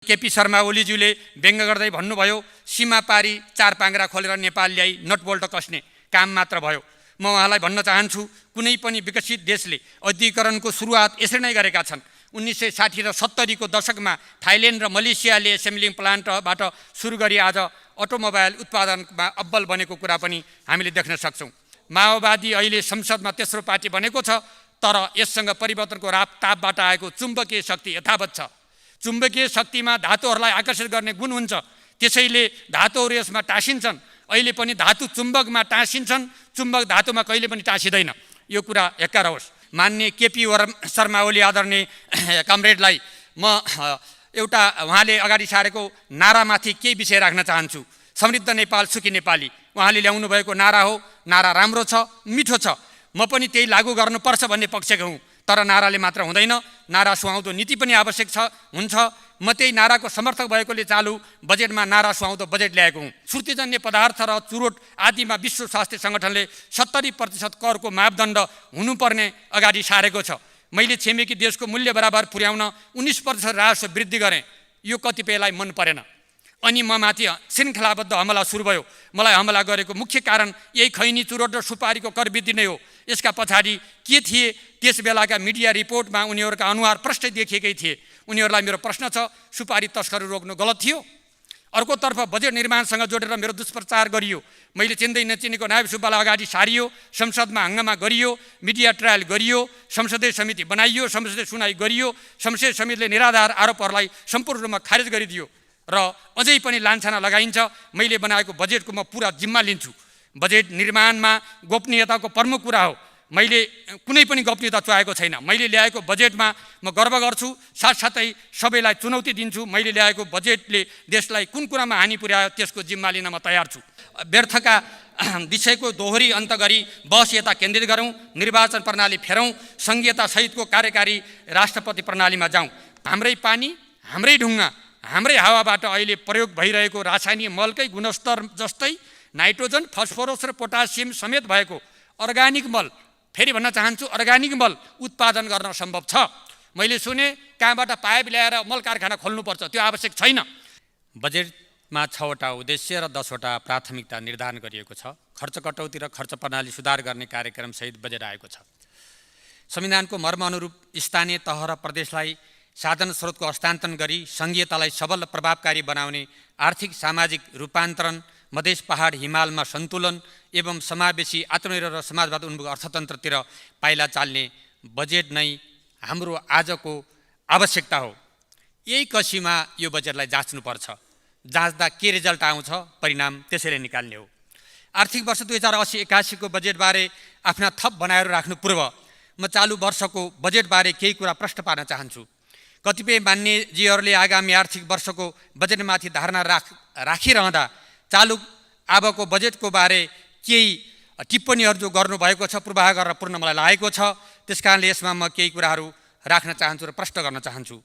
केपी शर्मा ओलीज्यूले व्यङ्ग गर्दै भन्नुभयो, सीमा पारी चार पाङ्ग्रा खोलेर नेपाल ल्याई नटबोल्ट कस्ने काम मात्र भयो। म उहाँलाई भन्न चाहन्छु, कुनै पनि विकसित देशले औद्योगिकरणको सुरुवात यसरी नै गरेका छन्। 1960 र 70 को दशकमा थाइल्यान्ड र मलेसियाले एसेम्ब्लिङ प्लान्टबाट सुरु गरी आज अटोमोबाइल उत्पादनमा अब्बल बनेको कुरा पनि हामीले देख्न सक्छौँ। माओवादी अहिले संसदमा तेस्रो पार्टी बनेको छ, तर यससँग परिवर्तनको तापबाट आएको चुम्बकीय शक्ति यथावत छ। चुम्बकीय शक्तिमा धातुहरूलाई आकर्षित गर्ने गुण हुन्छ, त्यसैले धातुहरू यसमा टाँसिन्छन्। अहिले पनि धातु चुम्बकमा टाँसिन्छन्, चुम्बक धातुमा कहिले पनि टाँसिँदैन। यो कुरा हेक्का रहोस्। मान्य केपी शर्मा ओली आदरणीय कमरेडलाई म एउटा उहाँले अगाडि सारेको नारामाथि केही विषय राख्न चाहन्छु। समृद्ध नेपाल सुखी नेपाली उहाँले ल्याउनु भएको नारा हो। नारा राम्रो छ, मिठो छ, म पनि त्यही लागू गर्नुपर्छ भन्ने पक्षको हुँ। तर नाराले मात्र हुँदैन, नारा सुहाउँदो नीति पनि आवश्यक हुन्छ। म त्यही नाराको समर्थक भएकोले चालु बजेटमा नारा सुहाउँदो बजेट ल्याएको हुँ। सुर्तीजन्य पदार्थ र चुरोट आदिमा विश्व स्वास्थ्य सङ्गठनले 70% करको मापदण्ड हुनुपर्ने अगाडि सारेको छ। मैले छिमेकी देशको मूल्य बराबर पुर्याउन 19% राजस्व वृद्धि गरेँ। यो कतिपयलाई मन परेन अनि म माथि श्रृङ्खलाबद्ध हमला सुरु भयो। मलाई हमला गरेको मुख्य कारण यही खैनी, चुरोट र सुपारीको कर वृद्धि नै हो। यसका पछाडि के थिए? त्यस बेलाका मिडिया रिपोर्टमा उनीहरूका अनुहार प्रष्टै देखिएकै थिए। उनीहरूलाई मेरो प्रश्न छ, सुपारी तस्करी रोक्नु गलत थियो? अर्कोतर्फ बजेट निर्माणसँग जोडेर मेरो दुष्प्रचार गरियो। मैले चिन्दै नचिनेको नायब सुब्बालाई अगाडि सारियो, संसदमा हङ्गामा गरियो, मिडिया ट्रायल गरियो, संसदीय समिति बनाइयो, संसदीय सुनाइ गरियो। संसदीय समितिले निराधार आरोपहरूलाई सम्पूर्ण रूपमा खारेज गरिदियो र अझै पनि लान्छना लगाइन्छ। मैले बनाएको बजेटको म पुरा जिम्मा लिन्छु। बजेट निर्माणमा गोपनीयताको प्रमुख कुरा हो। मैले कुनै पनि गोपनीयता चुहाएको छैन। मैले ल्याएको बजेटमा म गर्व गर्छु, साथसाथै सबैलाई चुनौती दिन्छु। मैले ल्याएको बजेटले देशलाई कुन कुरामा हानि पुर्यायो त्यसको जिम्मा लिन म तयार छु। व्यर्थका विषयको दोहोरी अन्त गरी बहस यता केन्द्रित गरौँ, निर्वाचन प्रणाली फेरौँ, सङ्घीयता सहितको कार्यकारी राष्ट्रपति प्रणालीमा जाउँ। हाम्रै पानी, हाम्रै ढुङ्गा, हाम्रै हावाबाट अहिले प्रयोग भइरहेको रासायनिक मलकै गुणस्तर जस्तै नाइट्रोजन, फस्फोरस र पोटासियम समेत भएको अर्ग्यानिक मल, फेरि भन्न चाहन्छु, अर्ग्यानिक मल उत्पादन गर्न सम्भव छ। मैले सुने कहाँबाट पाइप ल्याएर मल कारखाना खोल्नुपर्छ, त्यो आवश्यक छैन। बजेटमा 6वटा उद्देश्य र 10वटा प्राथमिकता निर्धारण गरिएको छ। खर्च कटौती र खर्च प्रणाली सुधार गर्ने कार्यक्रम सहित बजेट आएको छ। संविधानको मर्म अनुरूप स्थानीय तह र प्रदेशलाई साधन स्रोतको हस्तान्तरण गरी सङ्घीयतालाई सबल र प्रभावकारी बनाउने, आर्थिक सामाजिक रूपान्तरण, मधेस पहाड हिमालमा सन्तुलन एवं समावेशी आत्मनिर्भर र समाजवाद उन्मुख अर्थतन्त्रतिर पाइला चाल्ने बजेट नै हाम्रो आजको आवश्यकता हो। यही कसीमा यो बजेटलाई जाँच्नुपर्छ। जाँच्दा के रिजल्ट आउँछ, परिणाम त्यसैले निकाल्ने हो। आर्थिक वर्ष 2080-81 को बजेटबारे आफ्ना थप बनाएर राख्नु पूर्व म चालु वर्षको बजेटबारे केही कुरा प्रश्न पार्न चाहन्छु। कतिपय मान्यजीहरूले आगामी आर्थिक वर्षको बजेटमाथि धारणा राखिरहँदा चालु अबको बजेटको बारे केही टिप्पणीहरू जो गर्नुभएको छ, पूर्वाह गरेर पूर्ण मलाई लागेको छ। त्यस कारणले यसमा म केही कुराहरू राख्न चाहन्छु र प्रश्न गर्न चाहन्छु।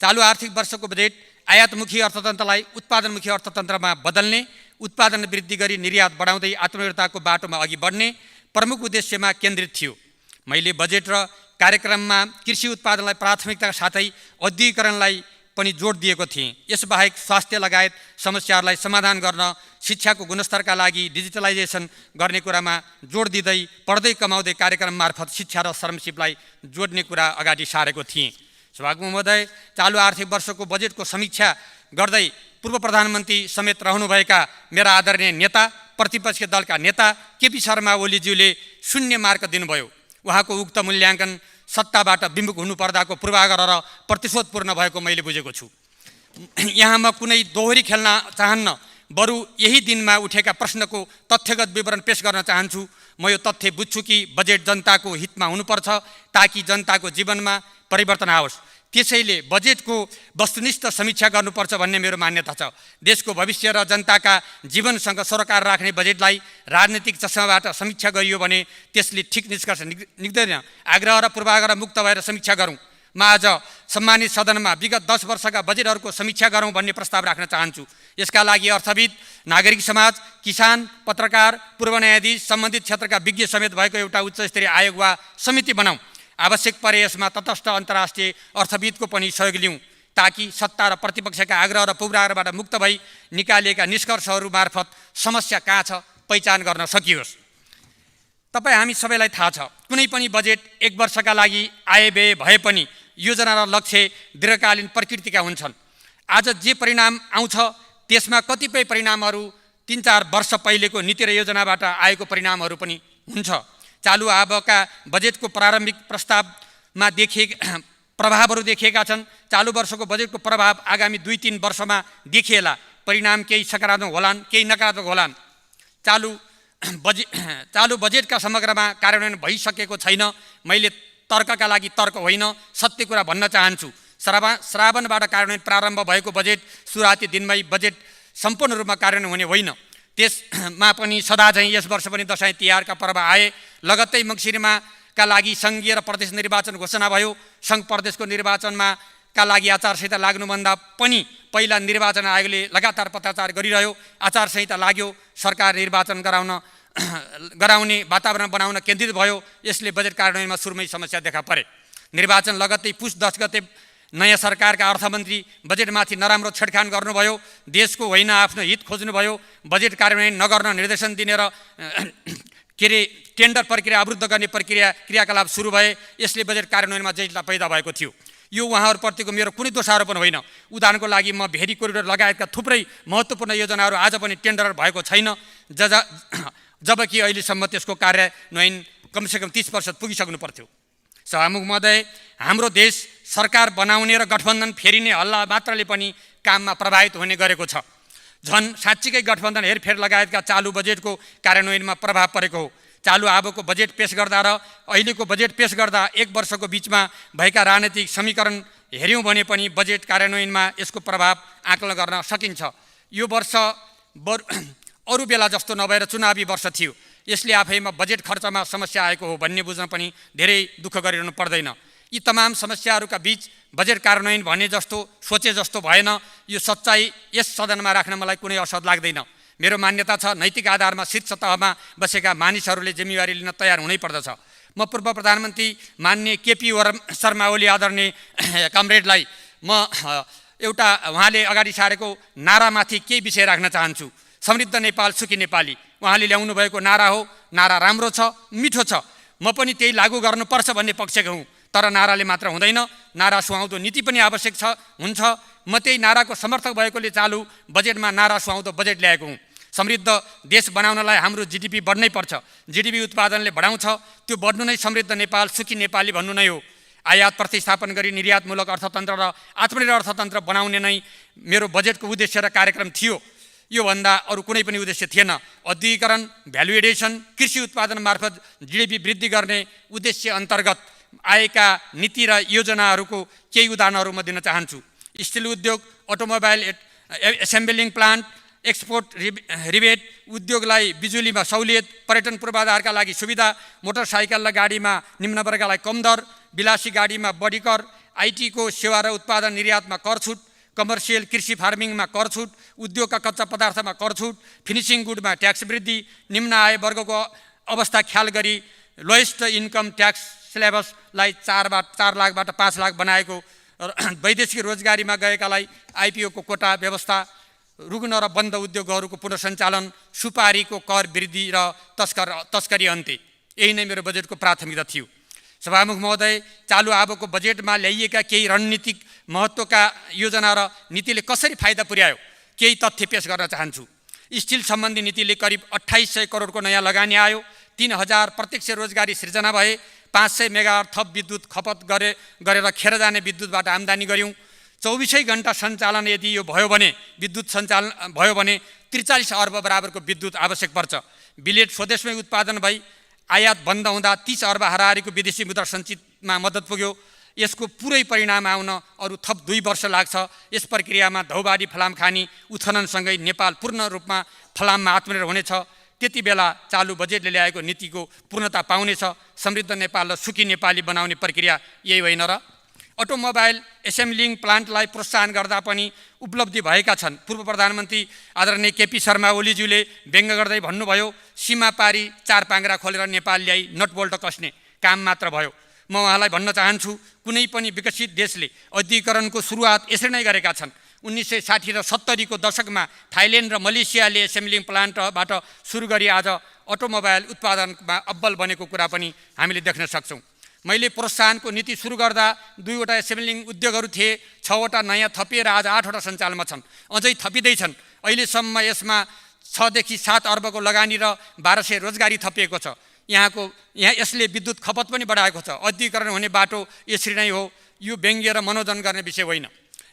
चालु आर्थिक वर्षको बजेट आयातमुखी अर्थतन्त्रलाई उत्पादनमुखी अर्थतन्त्रमा बदल्ने, उत्पादन वृद्धि गरी निर्यात बढाउँदै आत्मनिर्भरताको बाटोमा अघि बढ्ने प्रमुख उद्देश्यमा केन्द्रित थियो। मैले बजेट र कार्यक्रममा कृषि उत्पादनलाई प्राथमिकताका साथै औद्योगिकरणलाई पनि जोड दिएको थिएँ। यसबाहेक स्वास्थ्य लगायत समस्याहरूलाई समाधान गर्न, शिक्षाको गुणस्तरका लागि डिजिटलाइजेसन गर्ने कुरामा जोड दिँदै पढ्दै कमाउँदै कार्यक्रम मार्फत शिक्षा र श्रमसिपलाई जोड्ने कुरा अगाडि सारेको थिएँ। सभामुख महोदय, चालु आर्थिक वर्षको बजेटको समीक्षा गर्दै पूर्व प्रधानमन्त्री समेत रहनुभएका मेरा आदरणीय नेता, प्रतिपक्षी दलका नेता केपी शर्मा ओलीज्यूले 0 मार्क दिनुभयो। उहाँको उक्त मूल्याङ्कन सत्ताबाट विमुख हुनुपर्दाको पूर्वाह गरेर प्रतिशोधपूर्ण भएको मैले बुझेको छु। यहाँ म कुनै दोहोरी खेल्न चाहन्न, बरु यही दिनमा उठेका प्रश्नको तथ्यगत विवरण पेश गर्न चाहन्छु। म यो तथ्य बुझ्छु कि बजेट जनताको हितमा हुनुपर्छ ताकि जनताको जीवनमा परिवर्तन आओस्। त्यसैले बजेटको वस्तुनिष्ठ समीक्षा गर्नुपर्छ भन्ने मेरो मान्यता छ। देशको भविष्य र जनताका जीवनसँग सरोकार राख्ने बजेटलाई राजनीतिक चस्माबाट समीक्षा गरियो भने त्यसले ठिक निष्कर्ष निक्दैन। आग्रह र पूर्वाग्रह मुक्त भएर समीक्षा गरौँ। म आज सम्मानित सदनमा विगत 10 वर्षका बजेटहरूको समीक्षा गरौँ भन्ने प्रस्ताव राख्न चाहन्छु। यसका लागि अर्थविद, नागरिक समाज, किसान, पत्रकार, पूर्व न्यायाधीश, सम्बन्धित क्षेत्रका विज्ञ समेत भएको एउटा उच्चस्तरीय आयोग वा समिति बनाऊँ। आवश्यक परे यसमा तटस्थ अन्तर्राष्ट्रिय अर्थविदको पनि सहयोग लिउँ ताकि सत्ता र प्रतिपक्षका आग्रह र पूर्वाग्रहबाट मुक्त भई निकालिएका निष्कर्षहरू मार्फत समस्या कहाँ छ पहिचान गर्न सकियोस्। तपाईँ हामी सबैलाई थाहा छ, कुनै पनि बजेट एक वर्षका लागि आयव्यय भए पनि योजना र लक्ष्य दीर्घकालीन प्रकृतिका हुन्छन्। आज जे परिणाम आउँछ त्यसमा कतिपय परिणामहरू 3-4 वर्ष पहिलेको नीति र योजनाबाट आएको परिणामहरू पनि हुन्छ। चालु आबका बजेटको प्रारम्भिक प्रस्तावमा प्रभावहरू देखिएका छन्। चालु वर्षको बजेटको प्रभाव आगामी 2-3 वर्षमा देखिएला। परिणाम केही सकारात्मक होलान्, केही नकारात्मक होलान्। चालु बजेटका समग्रमा कार्यान्वयन भइसकेको छैन। मैले तर्कका लागि तर्क होइन, सत्य कुरा भन्न चाहन्छु। श्रावणबाट कार्यान्वयन प्रारम्भ भएको बजेट सुरुवाती दिनमै बजेट सम्पूर्ण रूपमा कार्यान्वयन हुने होइन। त्यसमा पनि सदा चाहिँ यस वर्ष पनि दशैं तिहारका पर्व आए। लगत्तै मङ्सिरमा का लागि सङ्घीय र प्रदेश निर्वाचन घोषणा भयो। सङ्घ प्रदेशको निर्वाचनमा का लागि आचार संहिता लाग्नुभन्दा पनि पहिला निर्वाचन आयोगले लगातार पत्राचार गरिरह्यो। आचार संहिता लाग्यो, सरकार निर्वाचन गराउने वातावरण बनाउन केन्द्रित भयो। यसले बजेट कार्यान्वयनमा सुरुमै समस्या देखा परे। निर्वाचन लगत्तै पुस 10 गते नयाँ सरकारका अर्थमन्त्री बजेटमाथि नराम्रो छेडखान गर्नुभयो। देशको होइन आफ्नो हित खोज्नुभयो। बजेट कार्यान्वयन नगर्न निर्देशन दिने र टेन्डर प्रक्रिया अवरुद्ध गर्ने क्रियाकलाप सुरु भए। यसले बजेट कार्यान्वयनमा जटिलता पैदा भएको थियो। यो उहाँहरूप्रतिको मेरो कुनै दोषारोपण होइन। उदाहरणको लागि म भेरी कोरिडोर लगायतका थुप्रै महत्त्वपूर्ण योजनाहरू आज पनि टेन्डर भएको छैन, जबकि अहिलेसम्म त्यसको कार्यान्वयन कमसेकम 30% पुगिसक्नु पर्थ्यो। सभामुख महोदय, हाम्रो देश सरकार बनाउने र गठबन्धन फेरिने हल्ला मात्रले पनि काममा प्रभावित हुने गरेको छ। झन् साँच्चीकै गठबन्धन हेरफेर लगायतका चालु बजेटको कार्यान्वयनमा प्रभाव परेको हो। चालु आबको बजेट पेश गर्दा र अहिलेको बजेट पेश गर्दा 1 वर्षको बिचमा भएका राजनीतिक समीकरण हेऱ्यौँ भने पनि बजेट कार्यान्वयनमा यसको प्रभाव आकलन गर्न सकिन्छ। यो वर्ष अरू बेला जस्तो नभएर चुनावी वर्ष थियो। यसले आफैमा बजेट खर्चमा समस्या आएको हो भन्ने बुझ्न पनि धेरै दुःख गरिरहनु पर्दैन। यी तमाम समस्याहरूका बीच बजेट कार्यान्वयन भने जस्तो सोचे जस्तो भएन। यो सच्चाइ यस सदनमा राख्न मलाई कुनै असर लाग्दैन। मेरो मान्यता छ, नैतिक आधारमा शीर्ष तहमा बसेका मानिसहरूले जिम्मेवारी लिन तयार हुनै पर्दछ। म पूर्व प्रधानमन्त्री माननीय केपी शर्मा ओली आदरणीय कमरेडलाई म एउटा उहाँले अगाडि सारेको नारामाथि केही विषय राख्न चाहन्छु। समृद्ध नेपाल सुखी नेपाली उहाँले ल्याउनु भएको नारा हो। नारा राम्रो छ, मिठो छ। म पनि त्यही लागू गर्नुपर्छ भन्ने पक्षको हुँ। तर नाराले मात्र हुँदैन, नारा सुहाउँदो नीति पनि आवश्यक हुन्छ। म त्यही नाराको समर्थक भएकोले चालु बजेटमा नारा सुहाउँदो बजेट ल्याएको हुँ। समृद्ध देश बनाउनलाई हाम्रो जीडीपी बढ्नै पर्छ। जीडीपी उत्पादनले बढाउँछ, त्यो बढ्नु नै समृद्ध नेपाल सुखी नेपाली भन्नु नै हो। आयात प्रतिस्थापन गरी निर्यातमूलक अर्थतन्त्र र आत्मनिर्भर अर्थतन्त्र बनाउने नै मेरो बजेटको उद्देश्य र कार्यक्रम थियो। योभन्दा अरू कुनै पनि उद्देश्य थिएन। औद्योगिकरण, भ्यालु एडिसन, कृषि उत्पादन मार्फत जीडीपी वृद्धि गर्ने उद्देश्य अन्तर्गत आएका नीति र योजनाहरूको केही उदाहरणहरू म दिन चाहन्छु। स्टिल उद्योग, अटोमोबाइल एसेम्बलिङ प्लान्ट, एक्सपोर्ट रिबेट, उद्योगलाई बिजुलीमा सहुलियत, पर्यटन पूर्वाधारका लागि सुविधा, मोटरसाइकल र गाडीमा निम्न वर्गलाई कम दर, विलासी गाडीमा बढी कर, आइटीको सेवा र उत्पादन निर्यातमा कर छुट, कमर्सियल कृषि फार्मिङमा कर छुट, उद्योगका कच्चा पदार्थमा कर छुट, फिनिसिङ गुडमा ट्याक्स वृद्धि, निम्न आय वर्गको अवस्था ख्याल गरी लोएस्ट इन्कम ट्याक्स स्ल्याबसलाई 4 लाखबाट 5 लाख बनाएको, वैदेशिक रोजगारीमा गएकालाई आइपिओको कोटा व्यवस्था, रुग्न र बन्द उद्योगहरूको पुनर्सञ्चालन, सुपारीको कर वृद्धि र तस्करी अन्त्य। यही नै मेरो बजेटको प्राथमिकता थियो। सभामुख महोदय, चालु आबको बजेटमा ल्याइएका केही रणनीतिक महत्त्वका योजना र नीतिले कसरी फाइदा पुर्यायो केही तथ्य पेश गर्न चाहन्छु। स्टिल सम्बन्धी नीतिले करिब 2800 करोडको नयाँ लगानी आयो। 3000 प्रत्यक्ष रोजगारी सृजना भए। 500 मेगावाट थप विद्युत खपत गरेर खेर जाने विद्युतबाट आम्दानी गऱ्यौँ। 24 घण्टा सञ्चालन यदि यो भयो भने विद्युत सञ्चालन भयो भने 43 अर्ब बराबरको विद्युत आवश्यक पर्छ। बिलेट स्वदेशमै उत्पादन भई आयात बन्द हुँदा 30 अर्ब हाराहारीको विदेशी मुद्रा सञ्चितमा मद्दत पुग्यो। यसको पुरै परिणाम आउन अरू थप 2 वर्ष लाग्छ। यस प्रक्रियामा धौबाडी फलाम खानी उत्खननसँगै नेपाल पूर्ण रूपमा फलाममा आत्मनिर्भर हुनेछ। त्यति बेला चालु बजेटले ल्याएको नीतिको पूर्णता पाउनेछ। समृद्ध नेपाल र सुखी नेपाली बनाउने प्रक्रिया यही होइन र? अटोमोबाइल एसेम्बलिङ प्लान्टलाई प्रोत्साहन गर्दा पनि उपलब्धि भएका छन्। पूर्व प्रधानमन्त्री आदरणीय केपी शर्मा ओलीज्यूले व्यङ्ग्य गर्दै भन्नुभयो, सीमा पारी 4 पाङ्ग्रा खोलेर नेपाल ल्याई नटबोल्ट कस्ने काम मात्र भयो। म उहाँलाई भन्न चाहन्छु, कुनै पनि विकसित देशले औद्योगिकरणको सुरुवात यसरी नै गरेका छन्। 1960 र 70 को दशकमा थाइल्यान्ड र मलेसियाले एसेम्ब्लिङ प्लान्टबाट सुरु गरी आज अटोमोबाइल उत्पादनमा अब्बल बनेको कुरा पनि हामीले देख्न सक्छौँ। मैले प्रोत्साहनको नीति सुरु गर्दा 2वटा एसेम्ब्लिङ उद्योगहरू थिए, 6वटा नयाँ थपिएर आज 8वटा सञ्चालनमा छन्, अझै थपिँदैछन्। अहिलेसम्म यसमा 6 देखि 7 अर्बको लगानी र 1200 रोजगारी थपिएको छ। यहाँ यसले विद्युत खपत पनि बढाएको छ। औद्योगिकरण हुने बाटो यसरी नै हो। यो व्यङ्ग्य र मनोरञ्जन गर्ने विषय होइन।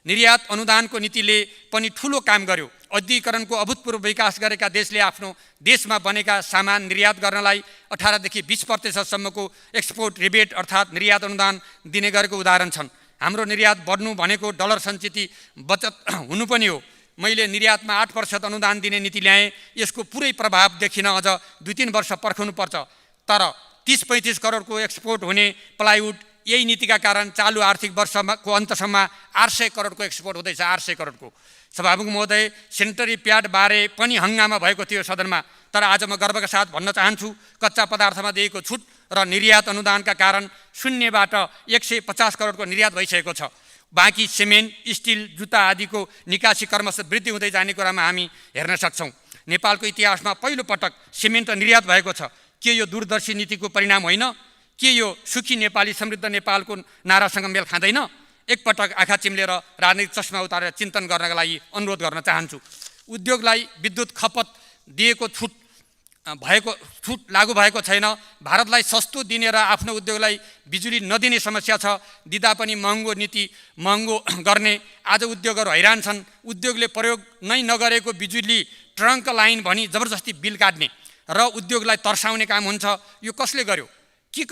निर्यात अनुदानको नीतिले पनि ठुलो काम गर्यो। औद्योगिकरणको अभूतपूर्व विकास गरेका देशले आफ्नो देशमा बनेका सामान निर्यात गर्नलाई 18 देखि 20% एक्सपोर्ट रिबेट अर्थात् निर्यात अनुदान दिने गरेको उदाहरण छन्। हाम्रो निर्यात बढ्नु भनेको डलर सञ्चित बचत हुनु पनि हो। मैले निर्यातमा 8% अनुदान दिने नीति ल्याएँ। यसको पुरै प्रभाव देखिन अझ 2-3 वर्ष पर्खनुपर्छ। तर 30-35 करोडको एक्सपोर्ट हुने प्लाइवुड यही नीतिका कारण चालु आर्थिक वर्षको अन्तसम्म 800 करोडको एक्सपोर्ट हुँदैछ। 800 करोडको। सभामुख महोदय, सेनिटरी प्याड बारे पनि हङ्गामा भएको थियो सदनमा। तर आज म गर्वका साथ भन्न चाहन्छु, कच्चा पदार्थमा दिएको छुट र निर्यात अनुदानका कारण शून्यबाट 150 करोडको निर्यात भइसकेको छ। बाँकी सिमेन्ट, स्टिल, जुत्ता आदिको निकासी क्रमशः वृद्धि हुँदै जाने कुरामा हामी हेर्न सक्छौँ। नेपालको इतिहासमा पहिलो पटक सिमेन्ट निर्यात भएको छ। के यो दूरदर्शी नीतिको परिणाम होइन? के यो सुखी नेपाली समृद्ध नेपालको नारासँग मेल खाँदैन? एकपटक आँखा चिम्लेर राजनीतिक चस्मा उतारेर चिन्तन गर्नका लागि अनुरोध गर्न चाहन्छु। उद्योगलाई विद्युत खपत दिएको छुट लागू भएको छैन। भारतलाई सस्तो दिने र आफ्नो उद्योगलाई बिजुली नदिने समस्या छ। दिँदा पनि महँगो गर्ने। आज उद्योगहरू हैरान छन्। उद्योगले प्रयोग नै नगरेको बिजुली ट्रङ्क लाइन भनी जबरजस्ती बिल काट्ने र उद्योगलाई तर्साउने काम हुन्छ। यो कसले गर्यो? के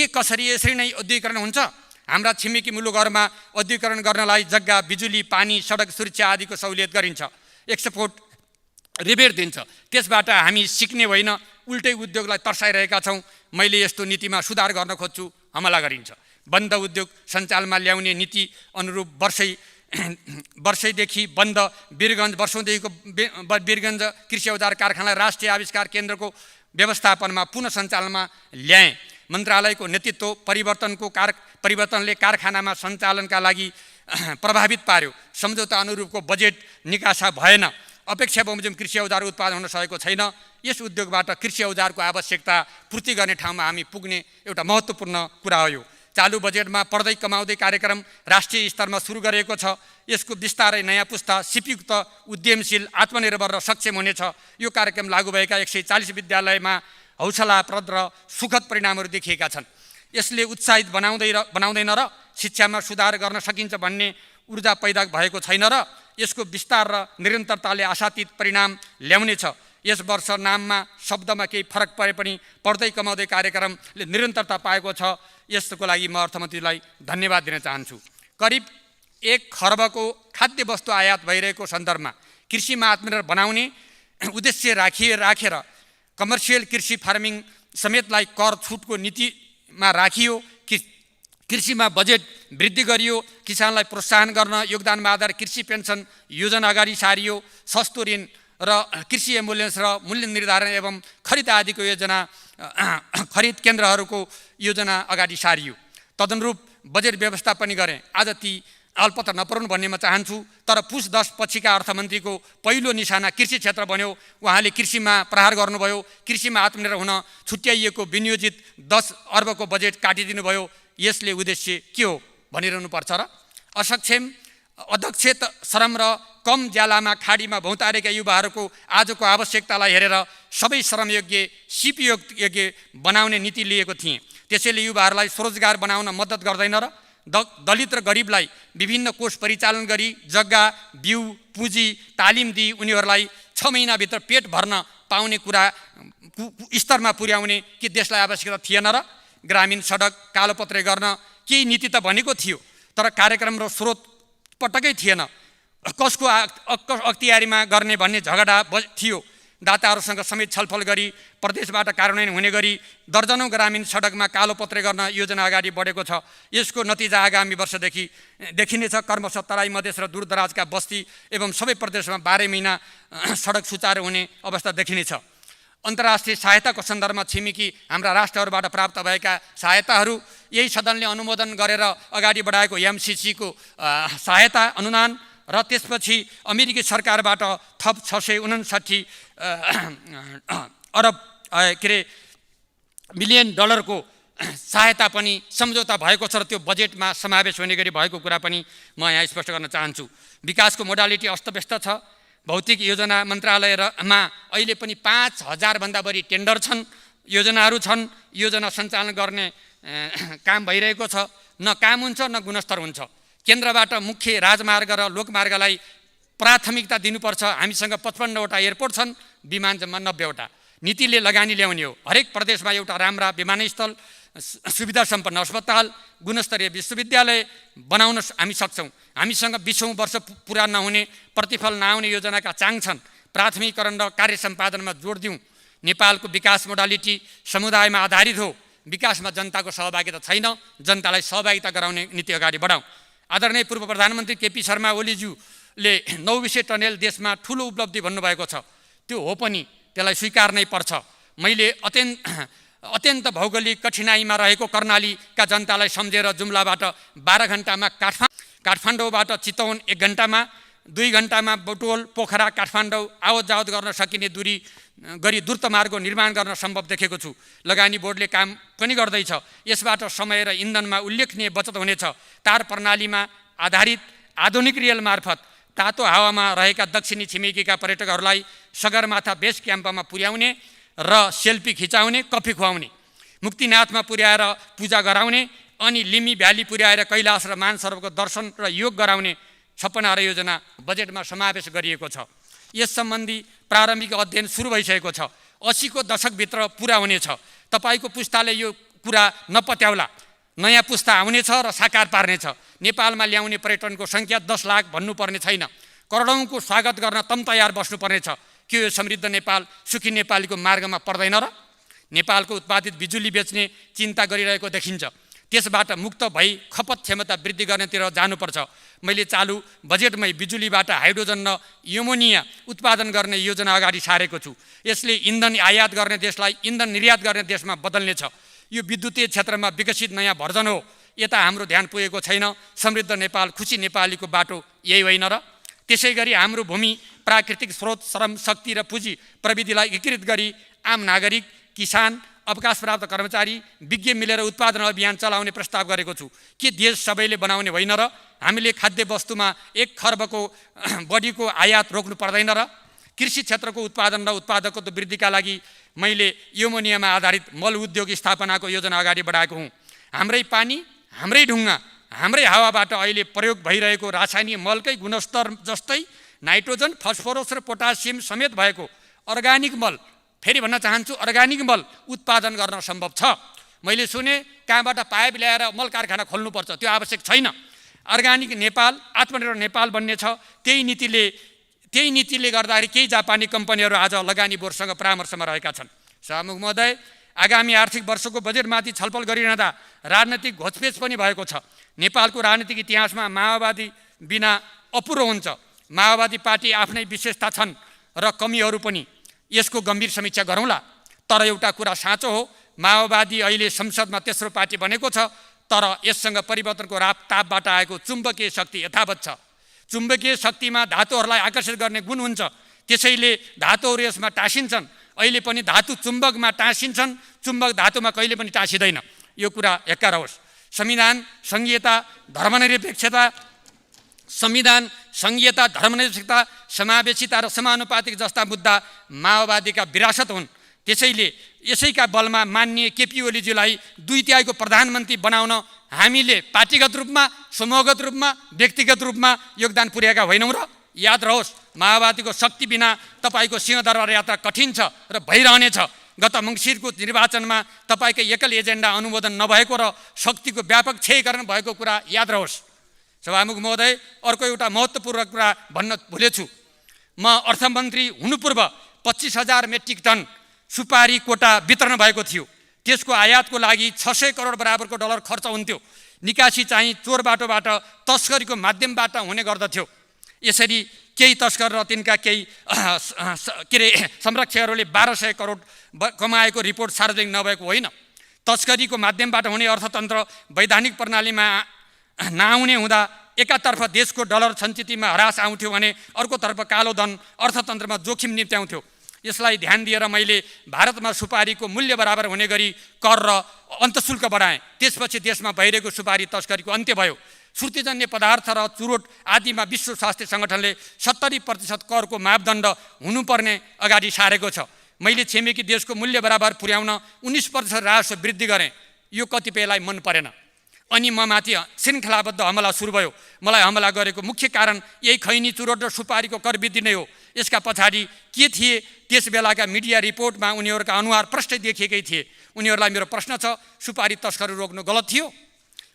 कसरी यसरी नै औद्योगिकरण हुन्छ? हाम्रा छिमेकी मुलुकहरूमा औद्योगिकरण गर्नलाई जग्गा, बिजुली, पानी, सडक सुरक्षा आदिको सहुलियत गरिन्छ। एक्सपोर्ट रिबेट दिन्छ। त्यसबाट हामी सिक्ने होइन, उल्टै उद्योगलाई तर्साइरहेका छौँ। मैले यस्तो नीतिमा सुधार गर्न खोज्छु, हमला गरिन्छ। बन्द उद्योग सञ्चालनमा ल्याउने नीति अनुरूप वर्षैदेखि बन्द वर्षौँदेखिको वीरगञ्ज कृषि औजार कारखानालाई राष्ट्रिय आविष्कार केन्द्रको व्यवस्थापनमा पुनः सञ्चालनमा ल्याएँ। मन्त्रालयको नेतृत्व परिवर्तनले कारखानामा सञ्चालनका लागि प्रभावित पार्यो। सम्झौता अनुरूपको बजेट निकासा भएन। अपेक्षा बमोजिम कृषि औजार उत्पादन हुन सकेको छैन। यस उद्योगबाट कृषि औजारको आवश्यकता पूर्ति गर्ने ठाउँमा हामी पुग्ने एउटा महत्त्वपूर्ण कुरा हो। यो चालु बजेटमा पढ्दै कमाउँदै कार्यक्रम राष्ट्रिय स्तरमा सुरु गरेको छ। यसको विस्तारै नयाँ पुस्ता सिपयुक्त, उद्यमशील, आत्मनिर्भर र सक्षम हुनेछ। यो कार्यक्रम लागू भएका 140 विद्यालयमा हौसलाप्रद र सुखद परिणामहरू देखिएका छन्। यसले उत्साहित बनाउँदैन र शिक्षामा सुधार गर्न सकिन्छ भन्ने ऊर्जा पैदा भएको छैन र यसको विस्तार र निरन्तरताले आशातीत परिणाम ल्याउनेछ। यस वर्ष नाममा शब्दमा केही फरक परे पनि पढ्दै कमाउँदै कार्यक्रमले निरन्तरता पाएको छ। यसको लागि म अर्थमन्त्रीलाई धन्यवाद दिन चाहन्छु। करिब 1 खर्बको खाद्य वस्तु आयात भइरहेको सन्दर्भमा कृषिमा आत्मनिर्भर बनाउने उद्देश्य राखेर कमर्सियल कृषि फार्मिङ समेतलाई कर छुटको नीतिमा राखियो। कृषिमा बजेट वृद्धि गरियो। किसानलाई प्रोत्साहन गर्न योगदानमा आधार कृषि पेन्सन योजना अगाडि सारियो। सस्तो ऋण र कृषि एम्बुलेन्स र मूल्य निर्धारण एवं खरिद आदिको योजना, खरिद केन्द्रहरूको योजना अगाडि सारियो। तदनुरूप बजेट व्यवस्था पनि गरेँ। आज ती अल्पत्र नपरुन् भन्ने म चाहन्छु। तर पुस 10 पछिका अर्थमन्त्रीको पहिलो निशाना कृषि क्षेत्र बन्यो। उहाँले कृषिमा प्रहार गर्नुभयो। कृषिमा आत्मनिर्भर हुन छुट्याइएको विनियोजित 10 अर्बको बजेट काटिदिनु भयो। यसले उद्देश्य के हो भनिरहनुपर्छ र? असक्षम, अदक्ष श्रम र कम ज्यालामा खाडीमा भौतारेका युवाहरूको आजको आवश्यकतालाई हेरेर सबै श्रमयोग्य, सिपयोग्य बनाउने नीति लिएको थिएँ। त्यसैले युवाहरूलाई स्वरोजगार बनाउन मद्दत गर्दैन र दलित र गरिबलाई विभिन्न कोष परिचालन गरी जग्गा, बिउ, पुँजी, तालिम दिई उनीहरूलाई 6 महिनाभित्र पेट भर्न पाउने कुरा स्तरमा पुर्याउने के देशलाई आवश्यकता थिएन र? ग्रामीण सडक कालोपत्रे गर्न केही नीति त भनेको थियो, तर कार्यक्रम र स्रोत पटक्कै थिएन। कसको अख्तियारीमा गर्ने भन्ने झगडा थियो। दाताहरूसँग समेत छलफल गरी प्रदेशबाट कार्यान्वयन हुने गरी दर्जनौं ग्रामीण सडकमा कालोपत्रे गर्न योजना अगाडि बढेको छ। यसको नतिजा आगामी वर्षदेखि देखिनेछ। क्रमशः तराई मधेस र दूरदराजका बस्ती एवं सबै प्रदेशमा 12 महिना सडक सुचारू हुने अवस्था देखिनेछ। अन्तर्राष्ट्रिय सहायताको सन्दर्भमा छिमेकी हाम्रा राष्ट्रहरूबाट प्राप्त भएका सहायताहरू, यही सदनले अनुमोदन गरेर अगाडि बढाएको एमसिसीको सहायता अनुदान र त्यसपछि अमेरिकी सरकारबाट थप 659 अरब मिलियन डलरको सहायता पनि सम्झौता भएको छ र त्यो बजेटमा समावेश हुने गरी भएको कुरा पनि म यहाँ स्पष्ट गर्न चाहन्छु। विकासको मोडालिटी अस्तव्यस्त छ। भौतिक योजना मन्त्रालयमा अहिले पनि 5000 भन्दा बढी टेन्डर छन्, योजनाहरू छन्। योजना सञ्चालन गर्ने काम भइरहेको छ। न काम हुन्छ न गुणस्तर हुन्छ। केन्द्रबाट मुख्य राजमार्ग र लोकमार्गलाई प्राथमिकता दिनुपर्छ। हामीसँग 55वटा एयरपोर्ट छन्, विमान जम्मा 90वटा। नीतिले लगानी ल्याउने हो। हरेक प्रदेशमा एउटा राम्रा विमानस्थल, सुविधा सम्पन्न अस्पताल, गुणस्तरीय विश्वविद्यालय बनाउन हामी सक्छौँ। हामीसँग 20औं वर्ष पुरा नहुने, प्रतिफल नआउने योजनाका चाङ छन्। प्राथमिकरण र कार्य सम्पादनमा जोड दिउँ। नेपालको विकास मोडालिटी समुदायमा आधारित हो। विकासमा जनताको सहभागिता छैन। जनतालाई सहभागिता गराउने नीति अगाडि बढाउँ। आदरणीय पूर्व प्रधानमन्त्री केपी शर्मा ओलीज्यूले 9 विषय टनेल देशमा ठुलो उपलब्धि भन्नुभएको छ। त्यो हो पनि, त्यसलाई स्वीकार्नै पर्छ। मैले अत्यन्त भौगोलिक कठिनाइमा रहेको कर्णालीका जनतालाई सम्झेर जुम्लाबाट 12 घण्टामा काठमाडौँबाट चितवन 1 घण्टामा, 2 घण्टामा बुटवल, पोखरा, काठमाडौँ आवत जावत गर्न सकिने दूरी गरी द्रुत मार्ग निर्माण गर्न सम्भव देखेको छु। लगानी बोर्डले काम पनि गर्दैछ। यसबाट समय र इन्धनमा उल्लेखनीय बचत हुनेछ। तार प्रणालीमा आधारित आधुनिक रेल मार्फत तातो हावामा रहेका दक्षिणी छिमेकीका पर्यटकहरूलाई सगरमाथा बेस क्याम्पमा पुर्याउने र सेल्फी खिचाउने, कफी खुवाउने, मुक्तिनाथमा पुर्याएर पूजा गराउने अनि लिम्बी भ्याली पुर्याएर कैलाश र मानसरोवरको दर्शन र योग गराउने सपना र योजना बजेटमा समावेश गरिएको छ। यस सम्बन्धी प्रारम्भिक अध्ययन सुरु भइसकेको छ। 80 को दशकभित्र पुरा हुनेछ। तपाईको पुस्ताले यो कुरा नपत्याउला। नयाँ पुस्ता आउनेछ र साकार पार्नेछ। नेपालमा ल्याउने पर्यटनको संख्या 10 लाख भन्नुपर्ने छैन। करोडौंको स्वागत गर्न तम तयार बस्नुपर्नेछ। के यो समृद्ध नेपाल, सुखी नेपालीको मार्गमा पर्दैन र? नेपालको उत्पादित बिजुली बेच्ने चिन्ता गरिरहेको देखिन्छ। त्यसबाट मुक्त भई खपत क्षमता वृद्धि गर्नेतिर जानुपर्छ। मैले चालु बजेटमै बिजुलीबाट हाइड्रोजन र युमोनिया उत्पादन गर्ने योजना अगाडि सारेको छु। यसले इन्धन आयात गर्ने देशलाई इन्धन निर्यात गर्ने देशमा बदल्नेछ। यो विद्युतीय क्षेत्रमा विकसित नयाँ भर्जन हो। यता हाम्रो ध्यान पुगेको छैन। समृद्ध नेपाल, खुसी नेपालीको बाटो यही होइन र? त्यसैगरी हाम्रो भूमि, प्राकृतिक स्रोत, श्रम, शक्ति र पुँजी प्रविधिलाई एकीकृत गरी आम नागरिक, किसान, अवकाश प्राप्त कर्मचारी, विज्ञ मिलेर उत्पादन अभियान चलाउने प्रस्ताव गरेको छु। के देश सबैले बनाउने होइन र? हामीले खाद्य वस्तुमा 1 खर्बको बढीको आयात रोक्नु पर्दैन र? कृषि क्षेत्रको उत्पादन र उत्पादकत्व वृद्धिका लागि मैले युमोनियामा आधारित मल उद्योग स्थापनाको योजना अगाडि बढाएको हुँ। हाम्रै पानी, हाम्रै ढुङ्गा, हाम्रै हावाबाट अहिले प्रयोग भइरहेको रासायनिक मलकै गुणस्तर जस्तै नाइट्रोजन, फस्फोरस र पोटासियम समेत भएको अर्गानिक मल, फेरि भन्न चाहन्छु, अर्गानिक मल उत्पादन गर्न सम्भव छ। मैले सुने कहाँबाट पाइप ल्याएर मल कारखाना खोल्नुपर्छ, त्यो आवश्यक छैन। अर्गानिक नेपाल, आत्मनिर्भर नेपाल बन्ने छ। त्यही नीतिले गर्दाखेरि केही जापानी कम्पनीहरू आज लगानी बोर्डसँग परामर्शमा रहेका छन्। सभामुख महोदय, आगामी आर्थिक वर्षको बजेटमाथि छलफल गरिरहँदा राजनीतिक घोचपेच पनि भएको छ। नेपालको राजनीतिक इतिहासमा माओवादी बिना अपुरो हुन्छ। माओवादी पार्टी आफ्नै विशेषता छन् र कमीहरू पनि। यसको गम्भीर समीक्षा गरौँला। तर एउटा कुरा साँचो हो, माओवादी अहिले संसदमा तेस्रो पार्टी बनेको छ, तर यससँग परिवर्तनको तापबाट आएको चुम्बकीय शक्ति यथावत छ। चुम्बकीय शक्तिमा धातुहरूलाई आकर्षित गर्ने गुण हुन्छ। त्यसैले धातुहरू यसमा टाँसिन्छन्। अहिले पनि धातु चुम्बकमा टाँसिन्छन्, चुम्बक धातुमा कहिले पनि टाँसिँदैन। यो कुरा हेक्कार होस्। संविधान, संघीयता, धर्मनिरपेक्षता, समावेशिता र समानुपातिक जस्ता मुद्दा माओवादीका विरासत हुन्। त्यसैले यसैका बलमा माननीय केपी ओलीज्यूलाई 2/3 प्रधानमन्त्री बनाउन हामीले पार्टीगत रूपमा, समूहगत रूपमा, व्यक्तिगत रूपमा योगदान पुर्याएका होइनौँ र? याद रहोस्, माओवादीको शक्ति बिना तपाईँको सिंहदरबार यात्रा कठिन छ र भइरहनेछ। गत मङ्सिरको निर्वाचनमा तपाईँको एकल एजेन्डा अनुमोदन नभएको र शक्तिको व्यापक क्षयीकरण भएको कुरा याद रहोस्। सभामुख महोदय, अर्को एउटा महत्त्वपूर्ण कुरा भन्न भुलेछु। म अर्थमन्त्री हुनु पूर्व 25,000 मेट्रिक टन सुपारी कोटा वितरण भएको थियो। त्यसको आयातको लागि 600 करोड बराबरको डलर खर्च हुन्थ्यो। निकासी चाहिँ चोर बाटोबाट, तस्करीको माध्यमबाट हुने गर्दथ्यो। यसरी केही तस्कर र तिनका केही के अरे संरक्षकहरूले 1200 करोड कमाएको रिपोर्ट सार्वजनिक नभएको होइन। तस्करीको माध्यमबाट हुने अर्थतन्त्र वैधानिक प्रणालीमा नआउने हुँदा एकातर्फ देशको डलर सञ्चितमा ह्रास आउँथ्यो भने अर्कोतर्फ कालो धन अर्थतन्त्रमा जोखिम निम्त्याउँथ्यो। यसलाई ध्यान दिएर मैले भारतमा सुपारीको मूल्य बराबर हुने गरी कर र अन्तशुल्क बढाएँ। त्यसपछि देशमा भइरहेको सुपारी तस्करीको अन्त्य भयो। श्रुतिजन्य पदार्थ र चुरोट आदिमा विश्व स्वास्थ्य सङ्गठनले 70% करको मापदण्ड हुनुपर्ने अगाडि सारेको छ। मैले छिमेकी देशको मूल्य बराबर पुर्याउन 19% राजस्व वृद्धि गरेँ। यो कतिपयलाई मन परेन। अनि ममाथि श्रृङ्खलाबद्ध हमला सुरु भयो। मलाई हमला गरेको मुख्य कारण यही खैनी, चुरोट र सुपारीको कर वृद्धि नै हो। यसका पछाडि के थिए? त्यस बेलाका मिडिया रिपोर्टमा उनीहरूका अनुहार प्रष्टै देखिएकै थिए। उनीहरूलाई मेरो प्रश्न छ, सुपारी तस्करी रोक्नु गलत थियो?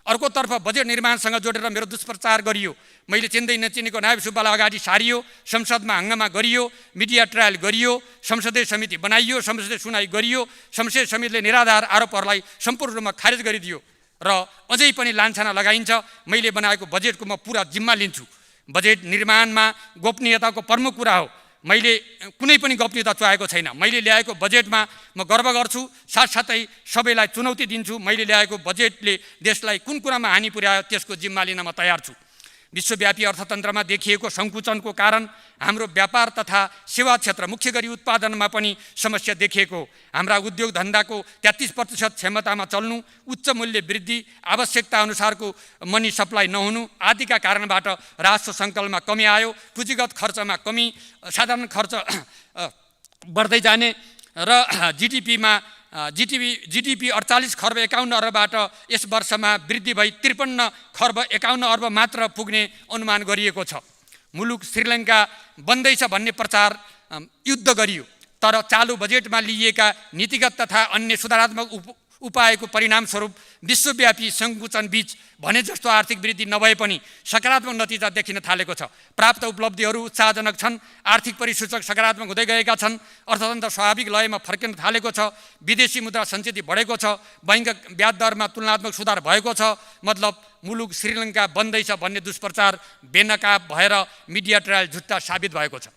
अर्कोतर्फ बजेट निर्माणसँग जोडेर मेरो दुष्प्रचार गरियो। मैले चिन्दै नचिनेको नायब सुब्बालाई अगाडि सारियो, संसदमा हङ्गामा गरियो, मिडिया ट्रायल गरियो, संसदीय समिति बनाइयो, संसदीय सुनाइ गरियो। संसदीय समितिले निराधार आरोपहरूलाई सम्पूर्ण रूपमा खारेज गरिदियो र अझै पनि लान्छना लगाइन्छ। मैले बनाएको बजेटको म पुरा जिम्मा लिन्छु। बजेट निर्माणमा गोपनीयताको प्रमुख कुरा हो। मैले कुनै पनि गोपनीयता चाहेको छैन। मैले ल्याएको बजेटमा म गर्व गर्छु, साथसाथै सबैलाई चुनौती दिन्छु। मैले ल्याएको बजेटले देशलाई कुन कुरामा हानि पुर्यायो त्यसको जिम्मा लिन म तयार छु। विश्वव्यापी अर्थतन्त्रमा देखिएको सङ्कुचनको कारण हाम्रो व्यापार तथा सेवा क्षेत्र, मुख्य गरी उत्पादनमा पनि समस्या देखिएको। हाम्रा उद्योग धन्दाको 33% क्षमतामा चल्नु, उच्च मूल्य वृद्धि, आवश्यकता अनुसारको मनी सप्लाई नहुनु आदिका कारणबाट राजस्व सङ्कलनमा कमी आयो। पुँजीगत खर्चमा कमी, साधारण खर्च बढ्दै जाने र जिडिपी 48 खर्ब 51 अर्बबाट यस वर्षमा वृद्धि भई 53 खर्ब 51 अर्ब मात्र पुग्ने अनुमान गरिएको छ। मुलुक श्रीलङ्का बन्दैछ भन्ने प्रचार युद्ध गरियो, तर चालु बजेटमा लिइएका नीतिगत तथा अन्य सुधारात्मक उपायको परिणामस्वरूप विश्वव्यापी सङ्कुचन बीच भने जस्तो आर्थिक वृद्धि नभए पनि सकारात्मक नतिजा देखिन थालेको छ। प्राप्त उपलब्धिहरू उत्साहजनक छन्। आर्थिक परिसूचक सकारात्मक हुँदै गएका छन्। अर्थतन्त्र स्वाभाविक लयमा फर्किन थालेको छ। विदेशी मुद्रा सञ्चित बढेको छ। बैंक ब्याज दरमा तुलनात्मक सुधार भएको छ। मतलब मुलुक श्रीलङ्का बन्दैछ भन्ने दुष्प्रचार बेनकाब भएर मिडिया ट्रायल जुत्ता साबित भएको छ।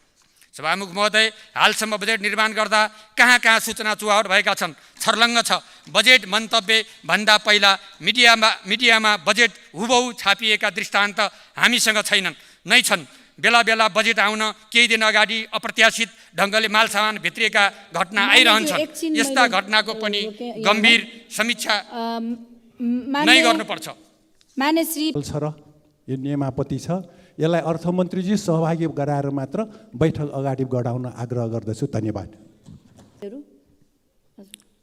सभामुख महोदय, हालसम्म बजेट निर्माण गर्दा कहाँ सूचना चुहावट भएका छन्? छर्लङ्ग छ। बजेट मन्तव्य भन्दा पहिला मिडियामा बजेट हुबहु छापिएका दृष्टान्त हामीसँग छैनन् नै छन्। बेला बेला बजेट आउन केही दिन अगाडि अप्रत्याशित ढङ्गले मालसामान भित्रिएका घटना आइरहन्छन्। यस्ता घटनाको पनि गम्भीर समीक्षा नै गर्नुपर्छ। यो नियमापति छ। यसलाई अर्थमन्त्रीजी सहभागी गराएर मात्र बैठक अगाडि बढाउन आग्रह गर्दछु। धन्यवाद।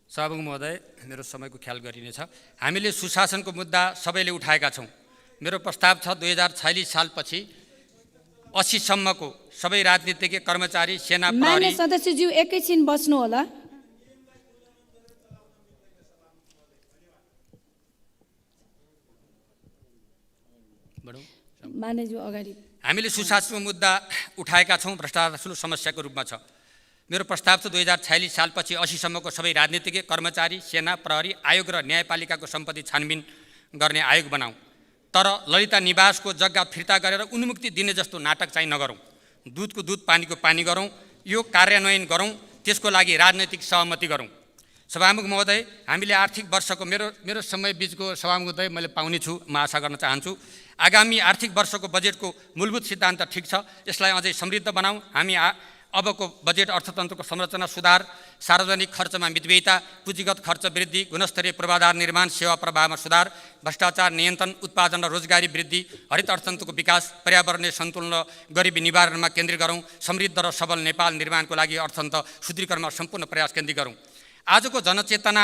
सभामुख महोदय, मेरो समयको ख्याल गरिनेछ। हामीले सुशासनको मुद्दा सबैले उठाएका छौँ। मेरो प्रस्ताव छ 2046 सालपछि 80 सम्मको सबै राजनीतिक कर्मचारी, सेना, प्रहरी। सदस्यज्यू एकैछिन बस्नु होला। हामीले सुशासनको मुद्दा उठाएका छौँ, भ्रष्टाचार ठुलो समस्याको रूपमा छ। मेरो प्रस्ताव छ 2046 सालपछि 80 सम्मको सबै राजनीतिक कर्मचारी, सेना, प्रहरी, आयोग र न्यायपालिकाको सम्पत्ति छानबिन गर्ने आयोग बनाऊँ। तर ललिता निवासको जग्गा फिर्ता गरेर उन्मुक्ति दिने जस्तो नाटक चाहिँ नगरौँ। दुधको दुध, पानीको पानी गरौँ। यो कार्यान्वयन गरौँ। त्यसको लागि राजनैतिक सहमति गरौँ। सभामुख महोदय, हामीले आर्थिक वर्षको मेरो समय बिचको सभामुख महोदय मैले पाउने छु, म आशा गर्न चाहन्छु। आगामी आर्थिक वर्षको बजेटको मूलभूत सिद्धान्त ठिक छ। यसलाई अझै समृद्ध बनाऊँ। हामी अबको बजेट अर्थतन्त्रको संरचना सुधार, सार्वजनिक खर्चमा मितव्ययिता, पुँजीगत खर्च वृद्धि, गुणस्तरीय पूर्वाधार निर्माण, सेवा प्रवाहमा सुधार, भ्रष्टाचार नियन्त्रण, उत्पादन र रोजगारी वृद्धि, हरित अर्थतन्त्रको विकास, पर्यावरणीय सन्तुलन र गरिबी निवारणमा केन्द्रित गरौँ। समृद्ध र सबल नेपाल निर्माणको लागि अर्थतन्त्र सुदृढीकरणमा सम्पूर्ण प्रयास केन्द्रित गरौँ। आजको जनचेतना,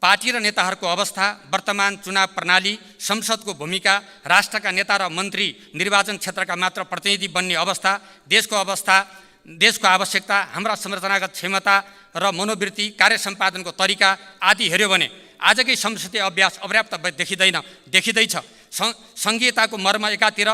पार्टी र नेताहरूको अवस्था, वर्तमान चुनाव प्रणाली, संसदको भूमिका, राष्ट्रका नेता र मन्त्री निर्वाचन क्षेत्रका मात्र प्रतिनिधि बन्ने अवस्था, देशको आवश्यकता, हाम्रा संरचनागत क्षमता र मनोवृत्ति, कार्य सम्पादनको तरिका आदि हेऱ्यो भने आजकै संसदीय अभ्यास अपर्याप्त देखिँदैछ। सङ्घीयताको मर्म एकातिर,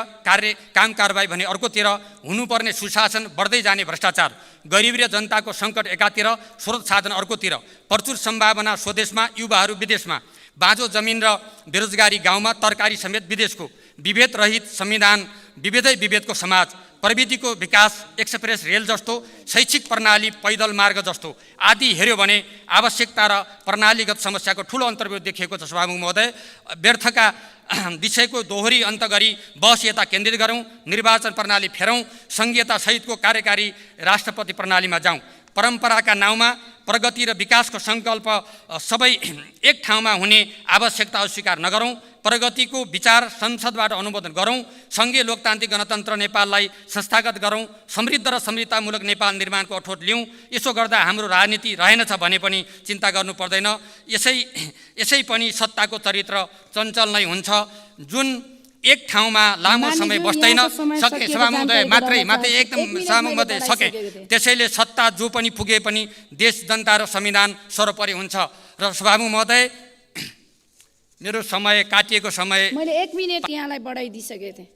काम कारबाही भने अर्कोतिर, हुनुपर्ने सुशासन, बढ्दै जाने भ्रष्टाचार, गरिबी र जनताको सङ्कट एकातिर, स्रोत साधन अर्कोतिर, प्रचुर सम्भावना स्वदेशमा, युवाहरू विदेशमा, बाँझो जमिन र बेरोजगारी गाउँमा, तरकारी समेत विदेशको, विभेद रहित संविधान, विभेदै विभेदको समाज, प्रविधिको विकास, एक्सप्रेस रेल जस्तो, शैक्षिक प्रणाली, पैदल मार्ग जस्तो आदि हेऱ्यो भने आवश्यकता र प्रणालीगत समस्याको ठुलो अन्तर्भेद देखिएको छ। सभामुख महोदय, व्यर्थका विषयको दोहोरी अन्त गरी बस यता केन्द्रित गरौँ, निर्वाचन प्रणाली फेरौँ, सङ्घीयता सहितको कार्यकारी राष्ट्रपति प्रणालीमा जाउँ। परम्पराका नाउँमा प्रगति र विकासको सङ्कल्प सबै एक ठाउँमा हुने आवश्यकता अस्वीकार नगरौँ। प्रगतिको विचार संसदबाट अनुमोदन गरौँ। सङ्घीय लोकतान्त्रिक गणतन्त्र नेपाललाई संस्थागत गरौँ। समृद्ध र समृद्धतामूलक नेपाल निर्माणको अठोट लिउँ। यसो गर्दा हाम्रो राजनीति रहेनछ भने पनि चिन्ता गर्नु पर्दैन। यसै पनि सत्ताको चरित्र चञ्चल नै हुन्छ, जुन एक ठाउँमा लामो समय बस्दैन। सके सभामुखले मात्रै एकदम सभामुखले सके। त्यसैले सत्ता जो पनि पुगे पनि देश, जनता र संविधान सर्वोपरि हुन्छ। र सभामुख महोदय, मेरो समय काटिएको समय मैले 1 मिनेट यहाँलाई बढाइदिइसकेको थिएँ।